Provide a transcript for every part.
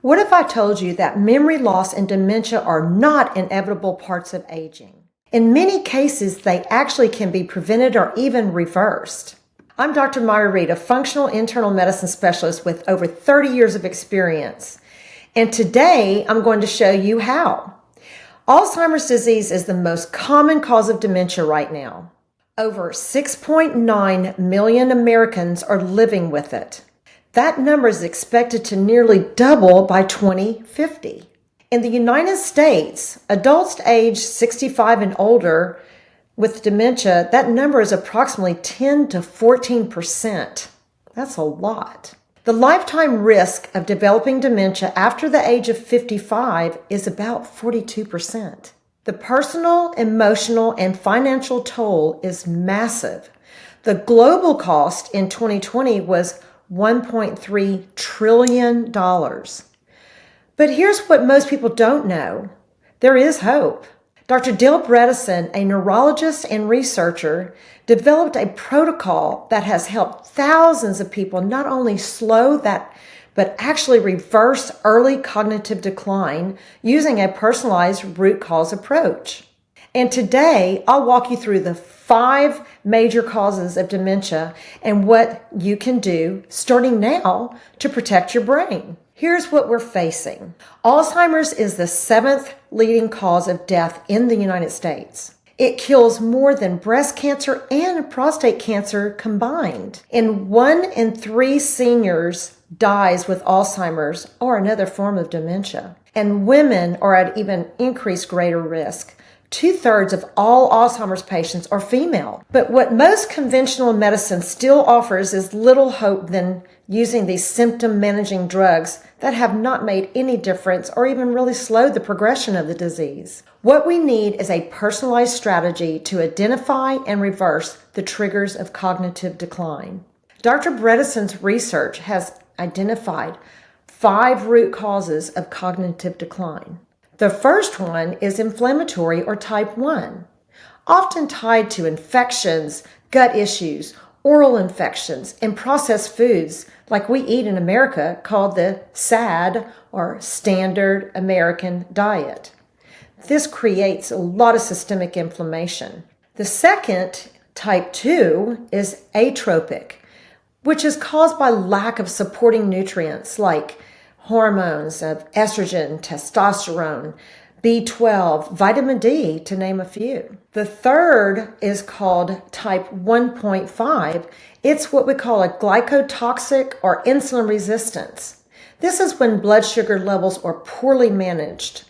What if I told you that memory loss and dementia are not inevitable parts of aging? In many cases, they actually can be prevented or even reversed. I'm Dr. Myra Reed, a functional internal medicine specialist with over 30 years of experience. And today, I'm going to show you how. Alzheimer's disease is the most common cause of dementia right now. Over 6.9 million Americans are living with it. That number is expected to nearly double by 2050. In the United States, adults aged 65 and older with dementia, that number is approximately 10 to 14%. That's a lot. The lifetime risk of developing dementia after the age of 55 is about 42%. The personal, emotional, and financial toll is massive. The global cost in 2020 was $1.3 trillion. But here's what most people don't know. There is hope. Dr. Bredesen, a neurologist and researcher, developed a protocol that has helped thousands of people not only slow that, but actually reverse early cognitive decline using a personalized root cause approach. And today, I'll walk you through the 5 major causes of dementia and what you can do starting now to protect your brain. Here's what we're facing. Alzheimer's is the 7th leading cause of death in the United States. It kills more than breast cancer and prostate cancer combined. And 1 in 3 seniors dies with Alzheimer's or another form of dementia. And women are at even increased greater risk. 2/3 of all Alzheimer's patients are female. But what most conventional medicine still offers is little hope than using these symptom-managing drugs that have not made any difference or even really slowed the progression of the disease. What we need is a personalized strategy to identify and reverse the triggers of cognitive decline. Dr. Bredesen's research has identified 5 root causes of cognitive decline. The first one is inflammatory or type 1, often tied to infections, gut issues, oral infections, and processed foods like we eat in America called the SAD or Standard American Diet. This creates a lot of systemic inflammation. The second, type 2, is atropic, which is caused by lack of supporting nutrients like hormones of estrogen, testosterone, B12, vitamin D, to name a few. The third is called type 1.5. It's what we call a glycotoxic or insulin resistance. This is when blood sugar levels are poorly managed.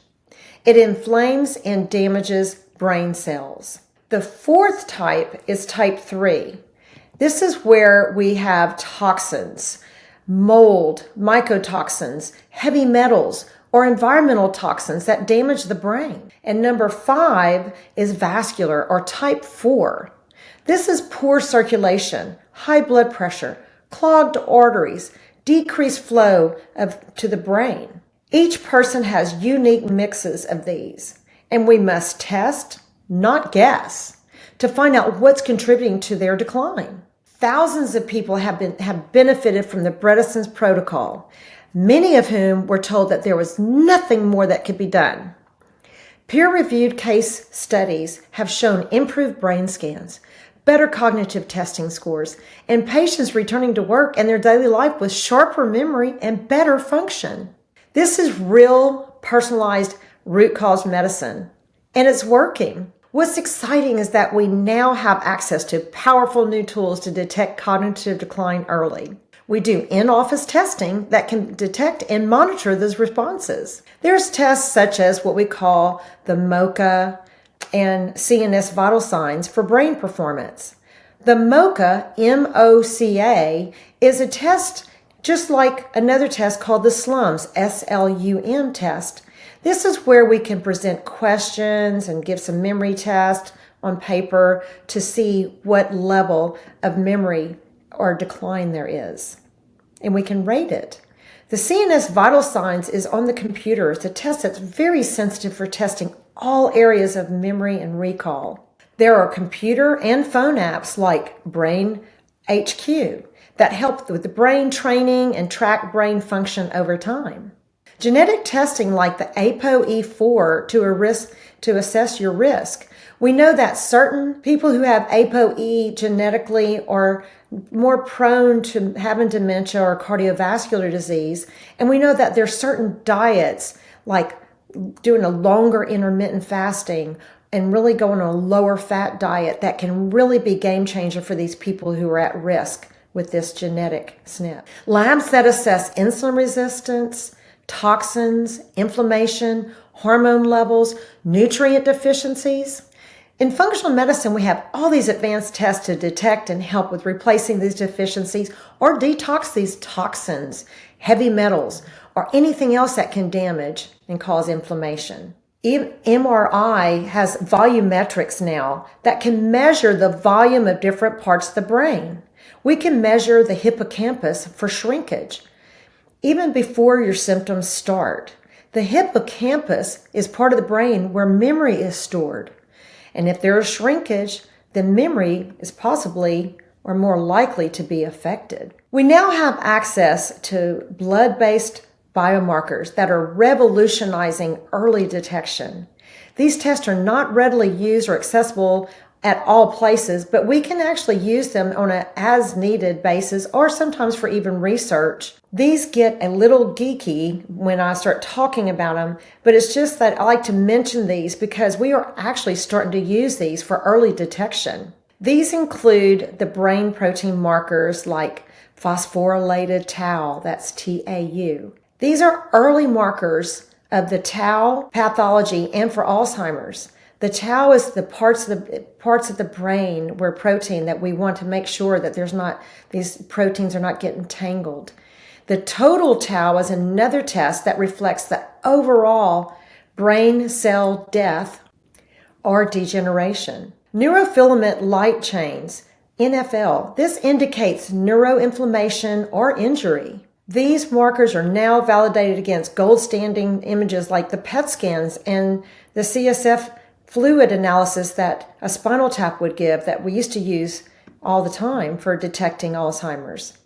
It inflames and damages brain cells. The fourth type is type 3. This is where we have toxins, mold, mycotoxins, heavy metals, or environmental toxins that damage the brain. And number 5 is vascular or type 4. This is poor circulation, high blood pressure, clogged arteries, decreased flow to the brain. Each person has unique mixes of these, and we must test, not guess, to find out what's contributing to their decline. Thousands of people have benefited from the Bredesen Protocol, many of whom were told that there was nothing more that could be done. Peer-reviewed case studies have shown improved brain scans, better cognitive testing scores, and patients returning to work and their daily life with sharper memory and better function. This is real, personalized root cause medicine, and it's working. What's exciting is that we now have access to powerful new tools to detect cognitive decline early. We do in-office testing that can detect and monitor those responses. There's tests such as what we call the MoCA and CNS Vital Signs for brain performance. The MoCA, M-O-C-A, is a test just like another test called the SLUMS, S-L-U-M test. This is where we can present questions and give some memory tests on paper to see what level of memory or decline there is. And we can rate it. The CNS Vital Signs is on the computer. It's a test that's very sensitive for testing all areas of memory and recall. There are computer and phone apps like Brain HQ that help with the brain training and track brain function over time. Genetic testing like the ApoE4 to assess your risk. We know that certain people who have ApoE genetically are more prone to having dementia or cardiovascular disease. And we know that there's certain diets like doing a longer intermittent fasting and really going on a lower fat diet that can really be game changer for these people who are at risk with this genetic SNP. Labs that assess insulin resistance, toxins, inflammation, hormone levels, nutrient deficiencies. In functional medicine, we have all these advanced tests to detect and help with replacing these deficiencies or detox these toxins, heavy metals, or anything else that can damage and cause inflammation. MRI has volumetrics now that can measure the volume of different parts of the brain. We can measure the hippocampus for shrinkage. Even before your symptoms start, the hippocampus is part of the brain where memory is stored. And if there is shrinkage, then memory is possibly or more likely to be affected. We now have access to blood-based biomarkers that are revolutionizing early detection. These tests are not readily used or accessible at all places, but we can actually use them on an as-needed basis or sometimes for even research. These get a little geeky when I start talking about them, but it's just that I like to mention these because we are actually starting to use these for early detection. These include the brain protein markers like phosphorylated tau, that's TAU. These are early markers of the tau pathology and for Alzheimer's. The tau is the parts of the brain where protein that we want to make sure that these proteins are not getting tangled. The total tau is another test that reflects the overall brain cell death or degeneration. Neurofilament light chains, NFL, this indicates neuroinflammation or injury. These markers are now validated against gold standing images like the PET scans and the CSF fluid analysis that a spinal tap would give that we used to use all the time for detecting Alzheimer's.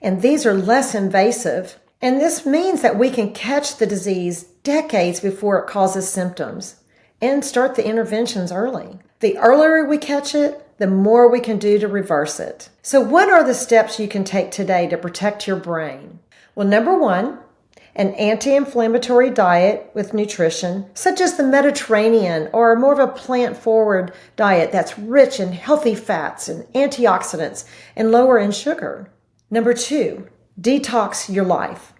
And these are less invasive. And this means that we can catch the disease decades before it causes symptoms and start the interventions early. The earlier we catch it, the more we can do to reverse it. So what are the steps you can take today to protect your brain? Well, number one, an anti-inflammatory diet with nutrition, such as the Mediterranean or more of a plant-forward diet that's rich in healthy fats and antioxidants and lower in sugar. Number two, detox your life.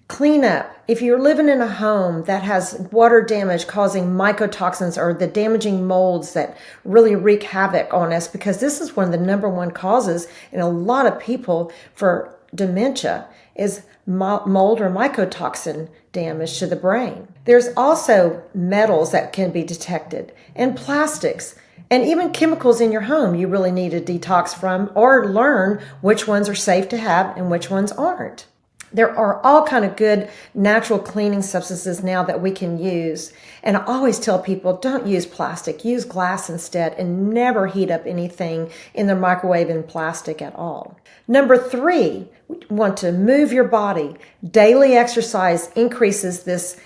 Clean up. If you're living in a home that has water damage causing mycotoxins or the damaging molds that really wreak havoc on us, because this is one of the number one causes in a lot of people for dementia, is mold or mycotoxin damage to the brain. There's also metals that can be detected and plastics and even chemicals in your home you really need to detox from or learn which ones are safe to have and which ones aren't. There are all kind of good natural cleaning substances now that we can use. And I always tell people, don't use plastic, use glass instead, and never heat up anything in the microwave in plastic at all. Number three, we want to move your body. Daily exercise increases this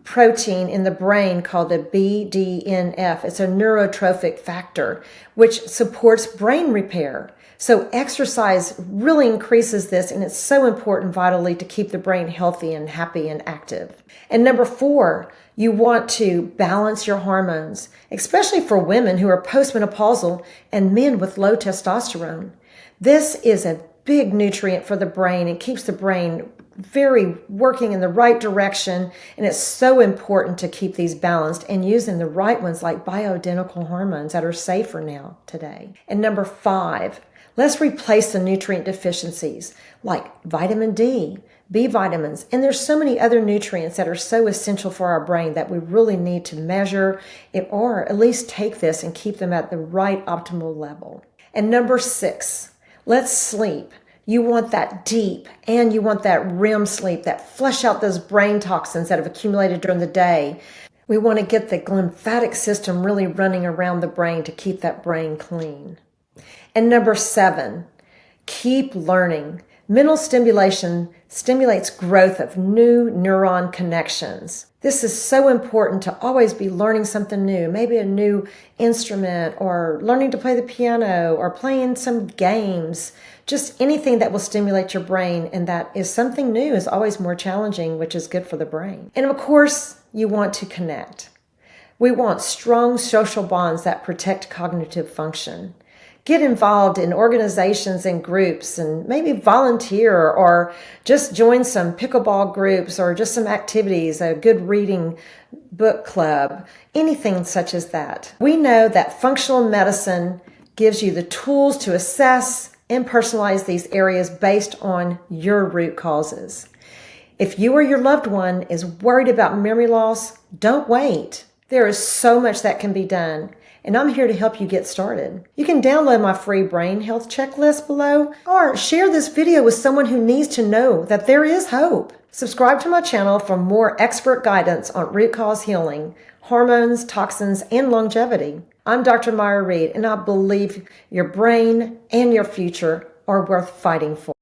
protein in the brain called the BDNF. It's a neurotrophic factor, which supports brain repair. So exercise really increases this, and it's so important vitally to keep the brain healthy and happy and active. And number four, you want to balance your hormones, especially for women who are postmenopausal and men with low testosterone. This is a big nutrient for the brain and keeps the brain very working in the right direction, and it's so important to keep these balanced and using the right ones like bioidentical hormones that are safer now today. And number five, let's replace the nutrient deficiencies like vitamin D, B vitamins, and there's so many other nutrients that are so essential for our brain that we really need to measure it, or at least take this and keep them at the right optimal level. And number six, let's sleep. You want that deep and you want that REM sleep that flush out those brain toxins that have accumulated during the day. We want to get the lymphatic system really running around the brain to keep that brain clean. And number seven, keep learning. Mental stimulation stimulates growth of new neuron connections. This is so important to always be learning something new, maybe a new instrument or learning to play the piano or playing some games. Just anything that will stimulate your brain, and that is something new is always more challenging, which is good for the brain. And of course, you want to connect. We want strong social bonds that protect cognitive function. Get involved in organizations and groups and maybe volunteer or just join some pickleball groups or just some activities, a good reading book club, anything such as that. We know that functional medicine gives you the tools to assess and personalize these areas based on your root causes. If you or your loved one is worried about memory loss, don't wait. There is so much that can be done, and I'm here to help you get started. You can download my free brain health checklist below, or share this video with someone who needs to know that there is hope. Subscribe to my channel for more expert guidance on root cause healing, hormones, toxins, and longevity. I'm Dr. Myra Reed, and I believe your brain and your future are worth fighting for.